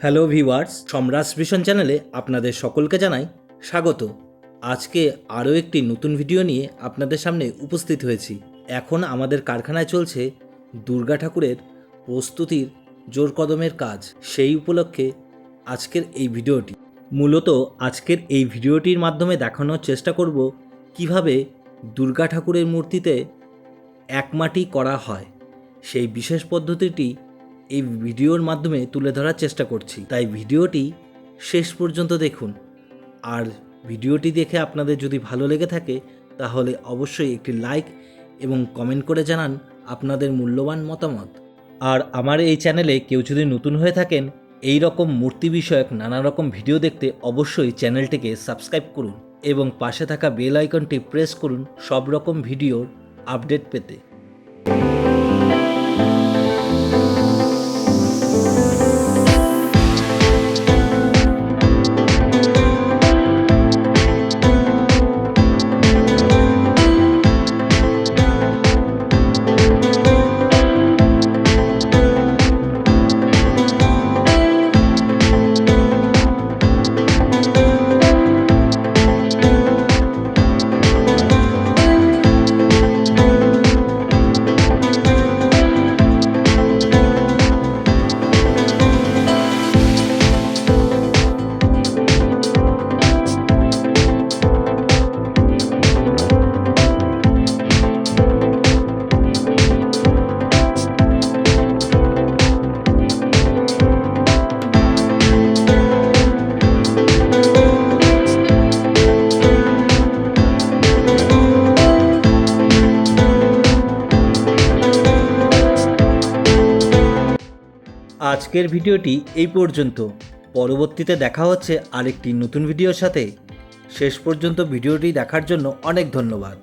Hello viewers, সম্রাট vision চ্যানেলে আপনাদের সকলকে জানাই স্বাগত। আজকে আরও একটি নতুন ভিডিও নিয়ে আপনাদের সামনে উপস্থিত হয়েছি। এখন আমাদের কারখানায় চলছে দুর্গা ঠাকুরের প্রস্তুতির জোর কদমের কাজ। সেই উপলক্ষে আজকের এই ভিডিওটি। মূলত আজকের এই ভিডিওটির মাধ্যমে দেখানোর চেষ্টা করব কিভাবে দুর্গা ঠাকুরের মূর্তিতে একমাটি করা হয়। সেই বিশেষ পদ্ধতিটি এই ভিডিওর মাধ্যমে তুলে ধরার চেষ্টা করছি, তাই ভিডিওটি শেষ পর্যন্ত দেখুন। আর ভিডিওটি দেখে আপনাদের যদি ভালো লেগে থাকে তাহলে অবশ্যই একটি লাইক এবং কমেন্ট করে জানান আপনাদের মূল্যবান মতামত। আর আমার এই চ্যানেলে কেউ যদি নতুন হয়ে থাকেন, এই রকম মূর্তি বিষয়ক নানা রকম ভিডিও দেখতে অবশ্যই চ্যানেলটিকে সাবস্ক্রাইব করুন এবং পাশে থাকা বেল আইকনটি প্রেস করুন সব রকম ভিডিওর আপডেট পেতে। আজকের ভিডিওটি এই পর্যন্ত। পরবর্তীতে দেখা হচ্ছে আরেকটি নতুন ভিডিওর সাথে। শেষ পর্যন্ত ভিডিওটি দেখার জন্য অনেক ধন্যবাদ।